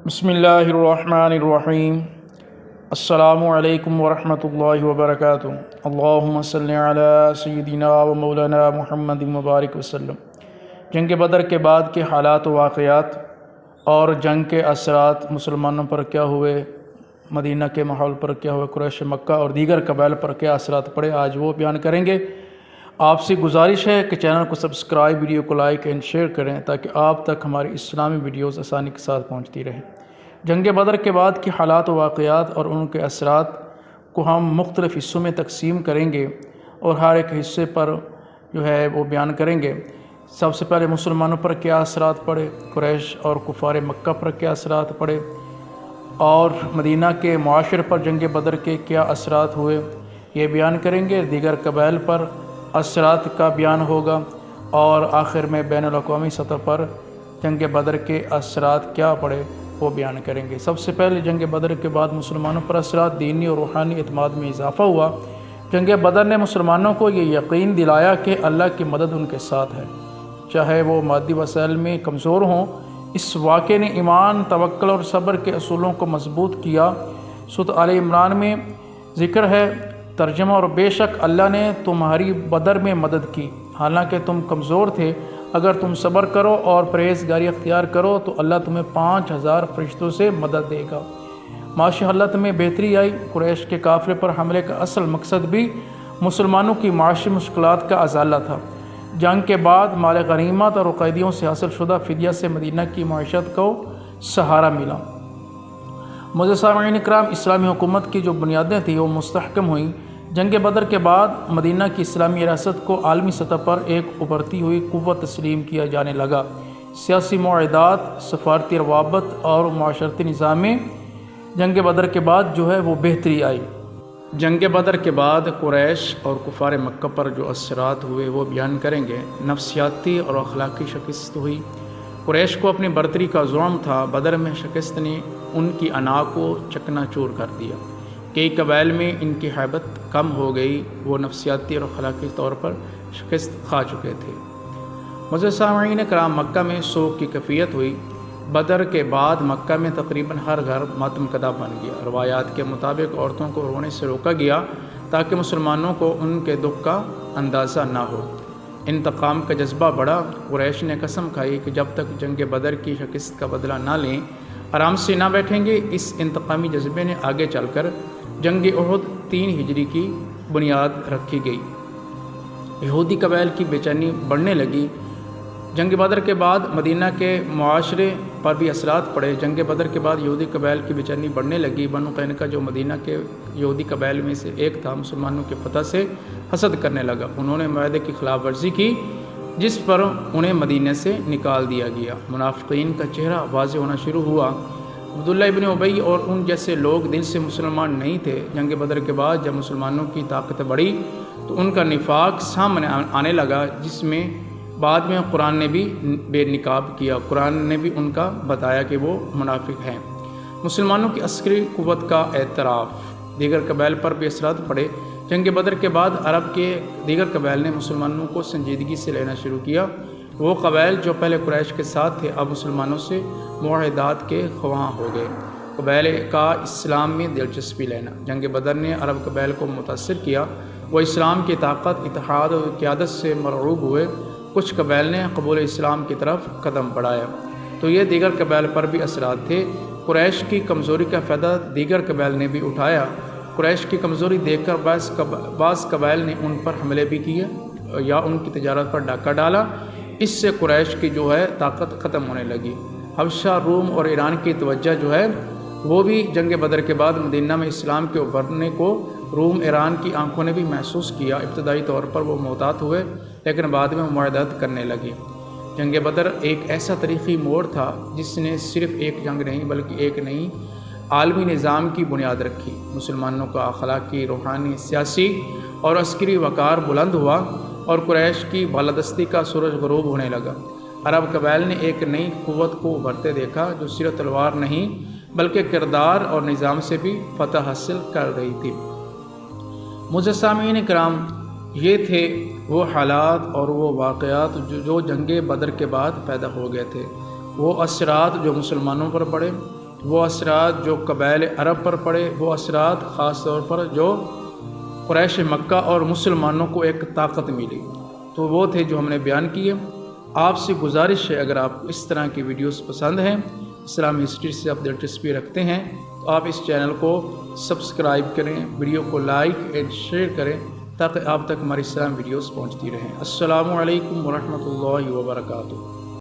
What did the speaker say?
بسم اللہ الرحمن الرحیم۔ السلام علیکم ورحمۃ اللہ وبرکاتہ۔ اللہم صلی علی سیدنا و مولانا محمد مبارک وسلم۔ جنگ بدر کے بعد کے حالات و واقعات اور جنگ کے اثرات مسلمانوں پر کیا ہوئے، مدینہ کے ماحول پر کیا ہوئے، قریش مکہ اور دیگر قبائل پر کیا اثرات پڑے، آج وہ بیان کریں گے۔ آپ سے گزارش ہے کہ چینل کو سبسکرائب، ویڈیو کو لائک اینڈ شیئر کریں تاکہ آپ تک ہماری اسلامی ویڈیوز آسانی کے ساتھ پہنچتی رہیں۔ جنگ بدر کے بعد کی حالات و واقعات اور ان کے اثرات کو ہم مختلف حصوں میں تقسیم کریں گے اور ہر ایک حصے پر جو ہے وہ بیان کریں گے۔ سب سے پہلے مسلمانوں پر کیا اثرات پڑے، قریش اور کفار مکہ پر کیا اثرات پڑے، اور مدینہ کے معاشرے پر جنگ بدر کے کیا اثرات ہوئے، یہ بیان کریں گے۔ دیگر قبائل پر اثرات کا بیان ہوگا اور آخر میں بین الاقوامی سطح پر جنگ بدر کے اثرات کیا پڑے وہ بیان کریں گے۔ سب سے پہلے جنگ بدر کے بعد مسلمانوں پر اثرات، دینی اور روحانی اعتماد میں اضافہ ہوا۔ جنگ بدر نے مسلمانوں کو یہ یقین دلایا کہ اللہ کی مدد ان کے ساتھ ہے، چاہے وہ مادی وسائل میں کمزور ہوں۔ اس واقعے نے ایمان، توکل اور صبر کے اصولوں کو مضبوط کیا۔ سورۃ آل عمران میں ذکر ہے، ترجمہ: اور بے شک اللہ نے تمہاری بدر میں مدد کی، حالانکہ تم کمزور تھے۔ اگر تم صبر کرو اور پرہیزگاری اختیار کرو تو اللہ تمہیں 5000 فرشتوں سے مدد دے گا۔ ماشاءاللہ تمہیں بہتری آئی۔ قریش کے قافلے پر حملے کا اصل مقصد بھی مسلمانوں کی معاشی مشکلات کا ازالہ تھا۔ جنگ کے بعد مال غنیمت اور قیدیوں سے حاصل شدہ فدیہ سے مدینہ کی معیشت کو سہارا ملا۔ معزز سامعین اکرام، اسلامی حکومت کی جو بنیادیں تھیں وہ مستحکم ہوئیں۔ جنگ بدر کے بعد مدینہ کی اسلامی ریاست کو عالمی سطح پر ایک ابھرتی ہوئی قوت تسلیم کیا جانے لگا۔ سیاسی معاہدات، سفارتی روابط اور معاشرتی نظام میں جنگ بدر کے بعد جو ہے وہ بہتری آئی۔ جنگ بدر کے بعد قریش اور کفار مکہ پر جو اثرات ہوئے وہ بیان کریں گے۔ نفسیاتی اور اخلاقی شکست ہوئی۔ قریش کو اپنی برتری کا زعم تھا، بدر میں شکست نے ان کی انا کو چکنا چور کر دیا۔ کئی قبائل میں ان کی ہیبت کم ہو گئی، وہ نفسیاتی اور اخلاقی طور پر شکست کھا چکے تھے۔ معزز سامعین کرام، مکہ میں سوگ کی کیفیت ہوئی۔ بدر کے بعد مکہ میں تقریباً ہر گھر ماتم کدہ بن گیا۔ روایات کے مطابق عورتوں کو رونے سے روکا گیا تاکہ مسلمانوں کو ان کے دکھ کا اندازہ نہ ہو۔ انتقام کا جذبہ بڑھا۔ قریش نے قسم کھائی کہ جب تک جنگ بدر کی شکست کا بدلہ نہ لیں آرام سے نہ بیٹھیں گے۔ اس انتقامی جذبے نے آگے چل کر جنگ احد 3 ہجری کی بنیاد رکھی گئی۔ یہودی قبائل کی بے چینی بڑھنے لگی۔ جنگ بدر کے بعد مدینہ کے معاشرے پر بھی اثرات پڑے۔ جنگ بدر کے بعد یہودی قبائل کی بے چینی بڑھنے لگی۔ بنو قینقاع جو مدینہ کے یہودی قبائل میں سے ایک تھا، مسلمانوں کے فتح سے حسد کرنے لگا۔ انہوں نے معاہدے کی خلاف ورزی کی جس پر انہیں مدینہ سے نکال دیا گیا۔ منافقین کا چہرہ واضح ہونا شروع ہوا۔ عبداللہ ابن ابی اور ان جیسے لوگ دل سے مسلمان نہیں تھے۔ جنگ بدر کے بعد جب مسلمانوں کی طاقت بڑھی تو ان کا نفاق سامنے آنے لگا، جس میں بعد میں قرآن نے بھی بے نقاب کیا۔ قرآن نے بھی ان کا بتایا کہ وہ منافق ہیں۔ مسلمانوں کی عسکری قوت کا اعتراف۔ دیگر قبائل پر بھی اثرات پڑے۔ جنگ بدر کے بعد عرب کے دیگر قبائل نے مسلمانوں کو سنجیدگی سے لینا شروع کیا۔ وہ قبائل جو پہلے قریش کے ساتھ تھے اب مسلمانوں سے معاہدات کے خواہاں ہو گئے۔ قبائل کا اسلام میں دلچسپی لینا۔ جنگ بدر نے عرب قبائل کو متاثر کیا۔ وہ اسلام کی طاقت، اتحاد اور قیادت سے مرعوب ہوئے۔ کچھ قبائل نے قبول اسلام کی طرف قدم بڑھایا تو یہ دیگر قبائل پر بھی اثرات تھے۔ قریش کی کمزوری کا فائدہ دیگر قبائل نے بھی اٹھایا۔ قریش کی کمزوری دیکھ کر بعض قبائل نے ان پر حملے بھی کیے یا ان کی تجارت پر ڈاکہ ڈالا۔ اس سے قریش کی جو ہے طاقت ختم ہونے لگی۔ حبشہ، روم اور ایران کی توجہ جو ہے وہ بھی جنگ بدر کے بعد مدینہ میں اسلام کے ابھرنے کو روم، ایران کی آنکھوں نے بھی محسوس کیا۔ ابتدائی طور پر وہ محتاط ہوئے لیکن بعد میں معاہدات کرنے لگے۔ جنگ بدر ایک ایسا تاریخی موڑ تھا جس نے صرف ایک جنگ نہیں بلکہ ایک نئی عالمی نظام کی بنیاد رکھی۔ مسلمانوں کا اخلاقی، روحانی، سیاسی اور عسکری وقار بلند ہوا اور قریش کی بالادستی کا سورج غروب ہونے لگا۔ عرب قبائل نے ایک نئی قوت کو ابھرتے دیکھا جو صرف تلوار نہیں بلکہ کردار اور نظام سے بھی فتح حاصل کر رہی تھی۔ معزز سامعین کرام، یہ تھے وہ حالات اور وہ واقعات جو جنگ بدر کے بعد پیدا ہو گئے تھے۔ وہ اثرات جو مسلمانوں پر پڑے، وہ اثرات جو قبائل عرب پر پڑے، وہ اثرات خاص طور پر جو قریش مکہ اور مسلمانوں کو ایک طاقت ملی، تو وہ تھے جو ہم نے بیان کیے۔ آپ سے گزارش ہے، اگر آپ کو اس طرح کی ویڈیوز پسند ہیں، اسلامی ہسٹری سے آپ دلچسپی رکھتے ہیں، تو آپ اس چینل کو سبسکرائب کریں، ویڈیو کو لائک اینڈ شیئر کریں تاکہ آپ تک ہماری اسلام ویڈیوز پہنچتی رہیں۔ السلام علیکم ورحمۃ اللہ وبرکاتہ۔